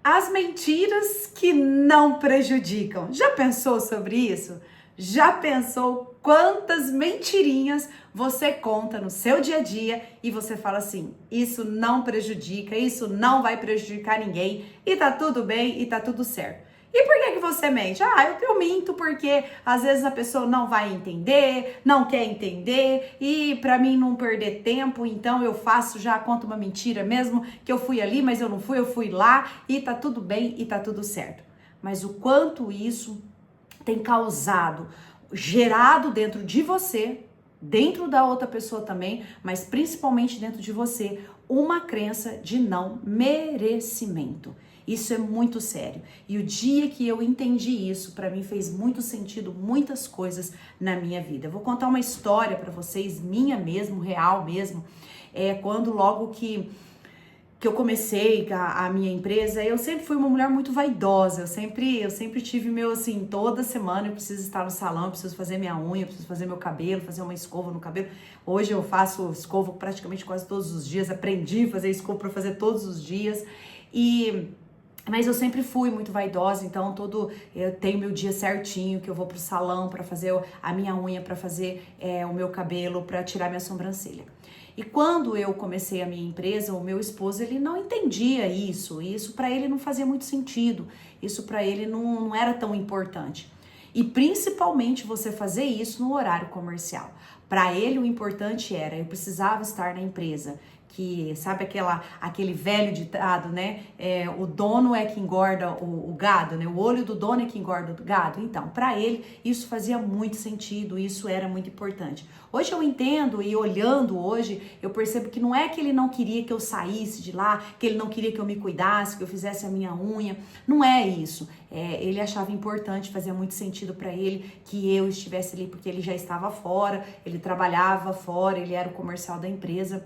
As mentiras que não prejudicam. Já pensou sobre isso? Já pensou quantas mentirinhas você conta no seu dia a dia e você fala assim: isso não prejudica, isso não vai prejudicar ninguém e tá tudo bem e tá tudo certo. E por que você mente? Eu minto porque às vezes a pessoa não vai entender, não quer entender e pra mim não perder tempo, então eu faço, já conto uma mentira mesmo, que eu fui ali, mas eu não fui, eu fui lá e tá tudo bem e tá tudo certo. Mas o quanto isso tem causado, gerado dentro de você, dentro da outra pessoa também, mas principalmente dentro de você, uma crença de não merecimento. Isso é muito sério. E o dia que eu entendi isso, para mim fez muito sentido muitas coisas na minha vida. Eu vou contar uma história para vocês, minha mesmo, real mesmo. Quando logo que eu comecei a minha empresa, eu sempre fui uma mulher muito vaidosa, eu sempre tive meu, assim, toda semana eu preciso estar no salão, eu preciso fazer minha unha, eu preciso fazer meu cabelo, fazer uma escova no cabelo. Hoje eu faço escova praticamente quase todos os dias, aprendi a fazer escova para fazer todos os dias, mas eu sempre fui muito vaidosa, então eu tenho meu dia certinho, que eu vou pro salão para fazer a minha unha, para fazer o meu cabelo, para tirar minha sobrancelha. E quando eu comecei a minha empresa, o meu esposo, ele não entendia isso para ele não fazia muito sentido, isso para ele não era tão importante. E principalmente você fazer isso no horário comercial. Para ele o importante era, eu precisava estar na empresa, que sabe aquele velho ditado, né? O dono é que engorda o gado, né? O olho do dono é que engorda o gado. Então, para ele, isso fazia muito sentido, isso era muito importante. Hoje eu entendo e olhando hoje, eu percebo que não é que ele não queria que eu saísse de lá, que ele não queria que eu me cuidasse, que eu fizesse a minha unha. Não é isso. Ele achava importante, fazia muito sentido para ele que eu estivesse ali, porque ele já estava fora, ele trabalhava fora, ele era o comercial da empresa.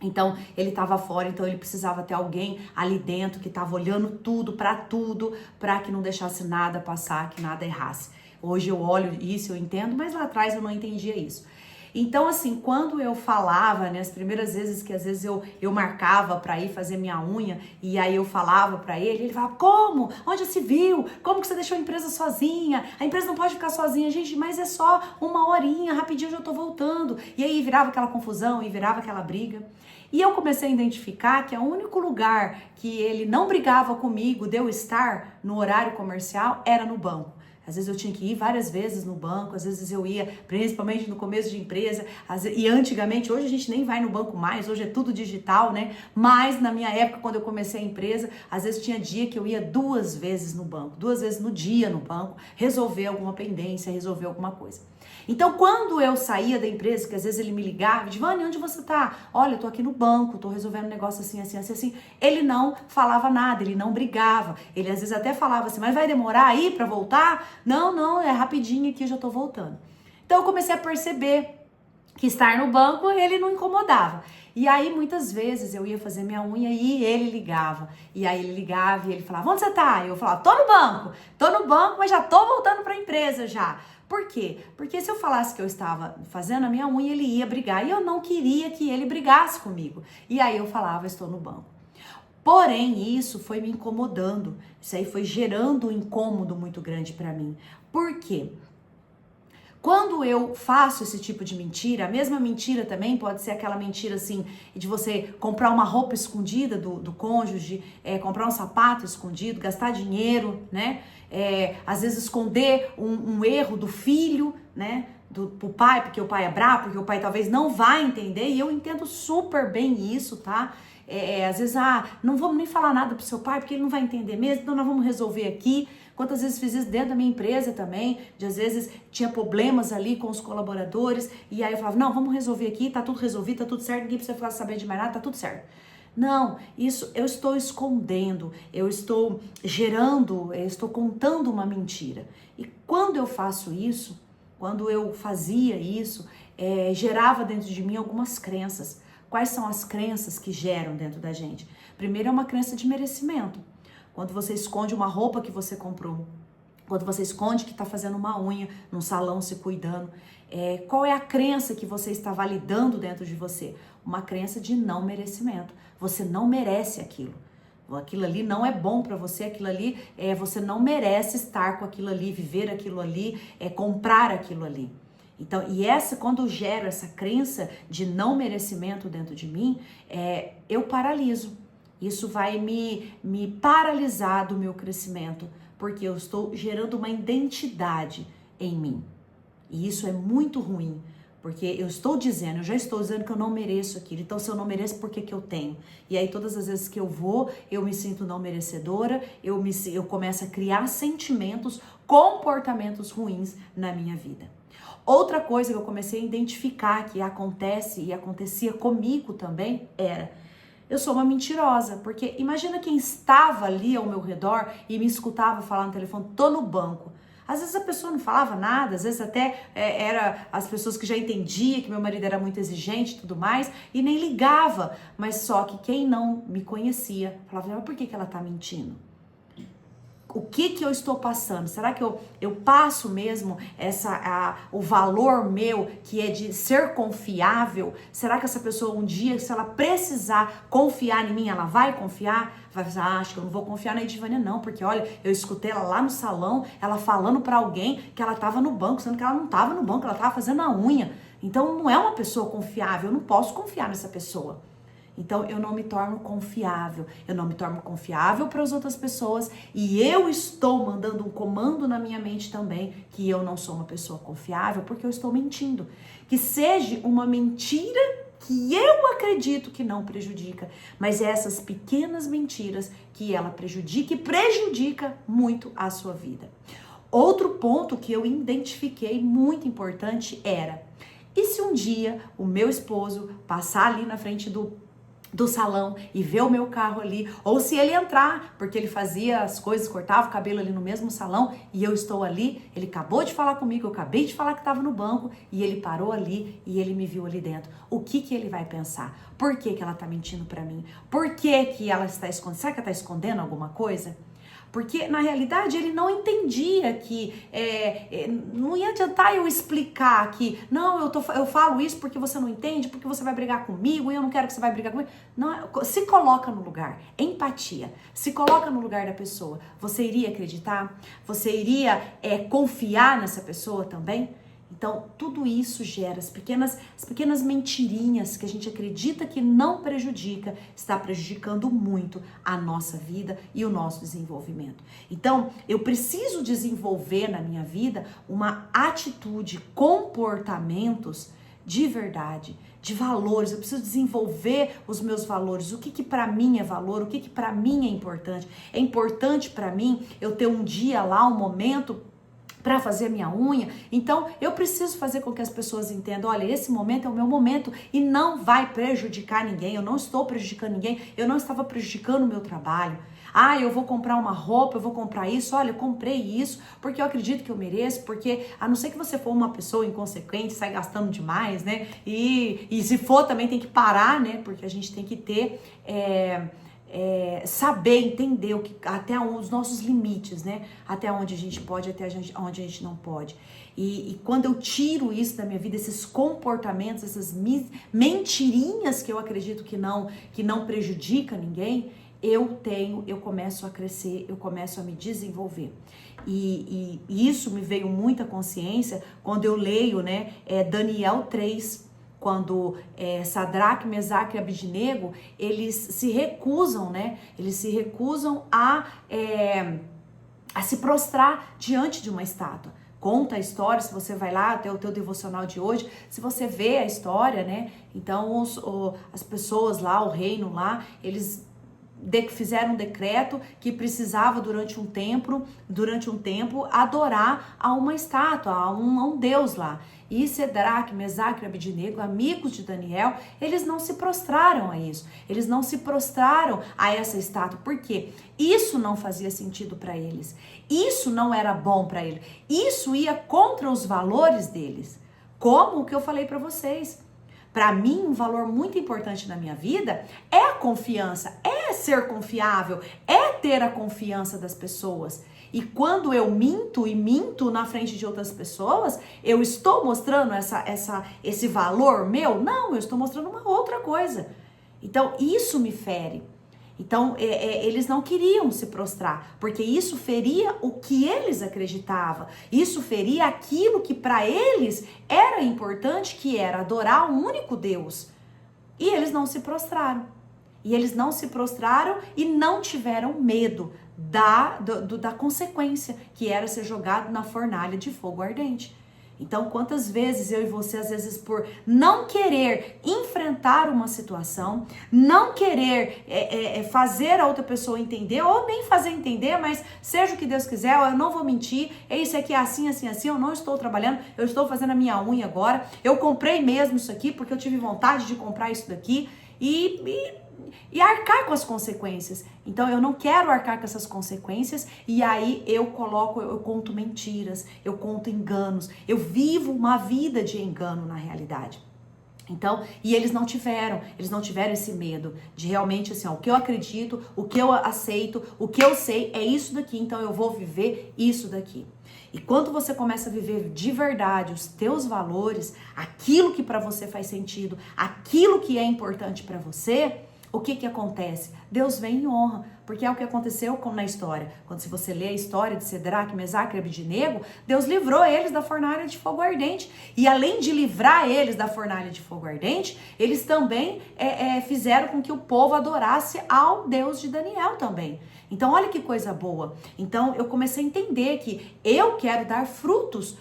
Então, ele estava fora, então ele precisava ter alguém ali dentro que estava olhando tudo, para que não deixasse nada passar, que nada errasse. Hoje eu olho isso, eu entendo, mas lá atrás eu não entendia isso. Então, assim, quando eu falava, né, as primeiras vezes que às vezes eu marcava para ir fazer minha unha, e aí eu falava para ele falava: como? Onde já se viu? Como que você deixou a empresa sozinha? A empresa não pode ficar sozinha, gente, mas é só uma horinha, rapidinho eu já tô voltando. E aí virava aquela confusão, e virava aquela briga. E eu comecei a identificar que o único lugar que ele não brigava comigo de eu estar no horário comercial era no banco. Às vezes eu tinha que ir várias vezes no banco, às vezes eu ia, principalmente no começo de empresa, e antigamente, hoje a gente nem vai no banco mais, hoje é tudo digital, né? Mas na minha época, quando eu comecei a empresa, às vezes tinha dia que eu ia 2 vezes no banco, 2 vezes no dia no banco, resolver alguma pendência, resolver alguma coisa. Então, quando eu saía da empresa, que às vezes ele me ligava, Divane, onde você tá? Olha, eu tô aqui no banco, tô resolvendo um negócio assim, assim, assim, assim. Ele não falava nada, ele não brigava. Ele às vezes até falava assim, mas vai demorar aí pra voltar? Não, é rapidinho aqui, eu já tô voltando. Então, eu comecei a perceber que estar no banco, ele não incomodava. E aí, muitas vezes, eu ia fazer minha unha e ele ligava. E aí, ele ligava e ele falava, onde você tá? Eu falava, tô no banco, mas já tô voltando pra empresa já. Por quê? Porque se eu falasse que eu estava fazendo a minha unha, ele ia brigar. E eu não queria que ele brigasse comigo. E aí, eu falava, estou no banco. Porém, isso foi me incomodando. Isso aí foi gerando um incômodo muito grande pra mim. Por quê? Quando eu faço esse tipo de mentira, a mesma mentira também pode ser aquela mentira assim, de você comprar uma roupa escondida do cônjuge, comprar um sapato escondido, gastar dinheiro, né? Às vezes esconder um erro do filho, né? Pro pai, porque o pai é bravo, porque o pai talvez não vai entender, e eu entendo super bem isso, tá? Às vezes, não vamos nem falar nada pro seu pai, porque ele não vai entender mesmo, então nós vamos resolver aqui. Quantas vezes fiz isso dentro da minha empresa também, de às vezes tinha problemas ali com os colaboradores, e aí eu falava, não, vamos resolver aqui, tá tudo resolvido, tá tudo certo, ninguém precisa saber de mais nada, tá tudo certo. Não, isso eu estou escondendo, eu estou gerando, eu estou contando uma mentira. E quando eu faço isso, quando eu fazia isso, gerava dentro de mim algumas crenças. Quais são as crenças que geram dentro da gente? Primeiro é uma crença de merecimento. Quando você esconde uma roupa que você comprou, quando você esconde que está fazendo uma unha num salão se cuidando, qual é a crença que você está validando dentro de você? Uma crença de não merecimento. Você não merece aquilo. Aquilo ali não é bom para você, aquilo ali, você não merece estar com aquilo ali, viver aquilo ali, comprar aquilo ali. Então, quando eu gero essa crença de não merecimento dentro de mim, eu paraliso. Isso vai me paralisar do meu crescimento, porque eu estou gerando uma identidade em mim. E isso é muito ruim, porque eu já estou dizendo que eu não mereço aquilo. Então, se eu não mereço, por que eu tenho? E aí, todas as vezes que eu vou, eu me sinto não merecedora, eu começo a criar sentimentos, comportamentos ruins na minha vida. Outra coisa que eu comecei a identificar que acontece e acontecia comigo também eu sou uma mentirosa, porque imagina quem estava ali ao meu redor e me escutava falar no telefone, tô no banco. Às vezes a pessoa não falava nada, às vezes até era as pessoas que já entendiam que meu marido era muito exigente e tudo mais, e nem ligava. Mas só que quem não me conhecia falava, mas por que ela tá mentindo? O que eu estou passando? Será que eu passo mesmo o valor meu, que é de ser confiável? Será que essa pessoa um dia, se ela precisar confiar em mim, ela vai confiar? Vai pensar, acho que eu não vou confiar na Edivânia não, porque olha, eu escutei ela lá no salão, ela falando pra alguém que ela tava no banco, sendo que ela não tava no banco, ela tava fazendo a unha. Então não é uma pessoa confiável, eu não posso confiar nessa pessoa. Então, eu não me torno confiável para as outras pessoas e eu estou mandando um comando na minha mente também que eu não sou uma pessoa confiável porque eu estou mentindo. Que seja uma mentira que eu acredito que não prejudica, mas essas pequenas mentiras que ela prejudica e prejudica muito a sua vida. Outro ponto que eu identifiquei muito importante e se um dia o meu esposo passar ali na frente do salão e ver o meu carro ali, ou se ele entrar, porque ele fazia as coisas, cortava o cabelo ali no mesmo salão e eu estou ali, ele acabou de falar comigo, eu acabei de falar que estava no banco e ele parou ali e ele me viu ali dentro. O que ele vai pensar? Por que ela tá mentindo pra mim? Por que ela está escondendo? Será que ela tá escondendo alguma coisa? Porque, na realidade, ele não entendia que não ia adiantar eu explicar que, não, eu falo isso porque você não entende, porque você vai brigar comigo e eu não quero que você vai brigar comigo. Não, se coloca no lugar, empatia, se coloca no lugar da pessoa. Você iria acreditar? Você iria confiar nessa pessoa também? Então, tudo isso gera as pequenas mentirinhas que a gente acredita que não prejudica, está prejudicando muito a nossa vida e o nosso desenvolvimento. Então, eu preciso desenvolver na minha vida uma atitude, comportamentos de verdade, de valores. Eu preciso desenvolver os meus valores. O que para mim é valor? O que para mim é importante? É importante para mim eu ter um dia lá, um momento para fazer minha unha. Então, eu preciso fazer com que as pessoas entendam, olha, esse momento é o meu momento e não vai prejudicar ninguém, eu não estou prejudicando ninguém, eu não estava prejudicando o meu trabalho. Ah, eu vou comprar uma roupa, eu vou comprar isso, olha, eu comprei isso porque eu acredito que eu mereço, porque a não ser que você for uma pessoa inconsequente, sai gastando demais, né? E se for também tem que parar, né? Porque a gente tem que ter... saber, entender até os nossos limites, né? Até onde a gente pode, onde a gente não pode. E quando eu tiro isso da minha vida, esses comportamentos, essas mentirinhas que eu acredito que não prejudica ninguém, eu começo a crescer, eu começo a me desenvolver. E isso me veio muita consciência quando eu leio, né, Daniel 3, quando Sadraque, Mesaque e Abidnego, eles se recusam, né? Eles se recusam a se prostrar diante de uma estátua. Conta a história, se você vai lá até o teu devocional de hoje, se você vê a história, né? Então, as pessoas lá, o reino lá, eles fizeram um decreto que precisava durante um tempo adorar a uma estátua, a um deus lá. E Sadraque, Mesaque e Abidnego, amigos de Daniel, eles não se prostraram a isso. Eles não se prostraram a essa estátua. Por quê? Isso não fazia sentido para eles. Isso não era bom para eles. Isso ia contra os valores deles. Como o que eu falei para vocês. Para mim, um valor muito importante na minha vida é a confiança, é ser confiável, é ter a confiança das pessoas. E quando eu minto na frente de outras pessoas, eu estou mostrando esse valor meu? Não, eu estou mostrando uma outra coisa. Então, isso me fere. Então, eles não queriam se prostrar, porque isso feria o que eles acreditavam, isso feria aquilo que para eles era importante, que era adorar um único Deus. E eles não se prostraram. E eles não se prostraram e não tiveram medo da consequência, que era ser jogado na fornalha de fogo ardente. Então, quantas vezes eu e você, às vezes, por não querer enfrentar uma situação, não querer fazer a outra pessoa entender, ou nem fazer entender, mas seja o que Deus quiser, eu não vou mentir, isso aqui é assim, assim, assim, eu não estou trabalhando, eu estou fazendo a minha unha agora, eu comprei mesmo isso aqui porque eu tive vontade de comprar isso daqui, e arcar com as consequências. Então eu não quero arcar com essas consequências, e aí eu conto mentiras, eu conto enganos, eu vivo uma vida de engano na realidade. Então, e eles não tiveram esse medo de realmente assim, ó, o que eu acredito, o que eu aceito, o que eu sei é isso daqui, então eu vou viver isso daqui. E quando você começa a viver de verdade os teus valores, aquilo que para você faz sentido, aquilo que é importante para você, o que acontece? Deus vem e honra, porque é o que aconteceu na história. Quando se você lê a história de Sedraque, Mesaque e Abednego, Deus livrou eles da fornalha de fogo ardente. E além de livrar eles da fornalha de fogo ardente, eles também fizeram com que o povo adorasse ao Deus de Daniel também. Então, olha que coisa boa. Então, eu comecei a entender que eu quero dar frutos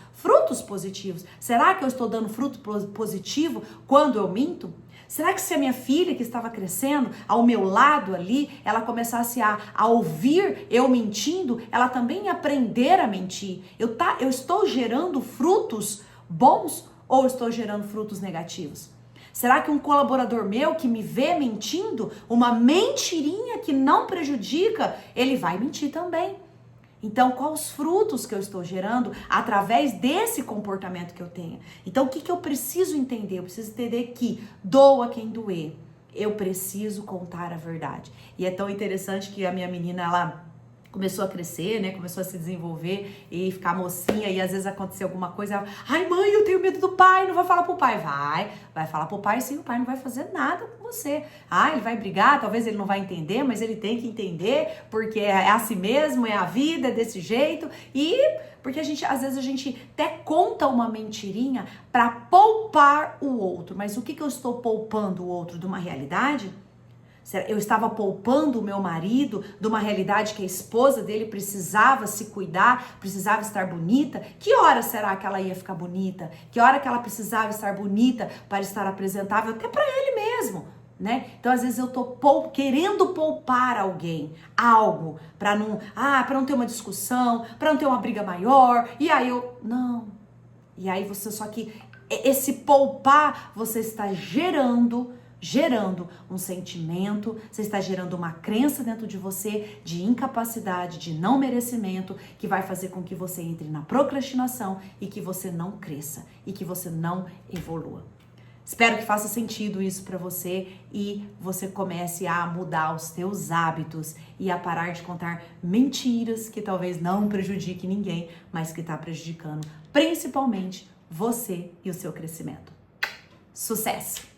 positivos. Será que eu estou dando fruto positivo quando eu minto? Será que se a minha filha que estava crescendo ao meu lado ali, ela começasse a ouvir eu mentindo, ela também ia aprender a mentir? Eu estou gerando frutos bons ou eu estou gerando frutos negativos? Será que um colaborador meu que me vê mentindo, uma mentirinha que não prejudica, ele vai mentir também? Então, quais os frutos que eu estou gerando através desse comportamento que eu tenho? Então, o que eu preciso entender? Eu preciso entender que doa quem doer. Eu preciso contar a verdade. E é tão interessante que a minha menina, ela começou a crescer, né? Começou a se desenvolver e ficar mocinha, e às vezes aconteceu alguma coisa, ela, ai mãe, eu tenho medo do pai, não vou falar pro pai. Vai falar pro pai sim, o pai não vai fazer nada com você. Ele vai brigar, talvez ele não vai entender, mas ele tem que entender, porque é assim mesmo, é a vida, é desse jeito, e porque às vezes a gente até conta uma mentirinha para poupar o outro, mas o que eu estou poupando o outro de uma realidade? Eu estava poupando o meu marido de uma realidade que a esposa dele precisava se cuidar, precisava estar bonita. Que hora será que ela ia ficar bonita? Que hora que ela precisava estar bonita para estar apresentável até para ele mesmo, né? Então, às vezes eu tô querendo poupar alguém, algo, para não ter uma discussão, para não ter uma briga maior. E aí não. E aí só que esse poupar, você está gerando um sentimento, você está gerando uma crença dentro de você de incapacidade, de não merecimento, que vai fazer com que você entre na procrastinação e que você não cresça e que você não evolua. Espero que faça sentido isso para você e você comece a mudar os teus hábitos e a parar de contar mentiras que talvez não prejudique ninguém, mas que está prejudicando principalmente você e o seu crescimento. Sucesso!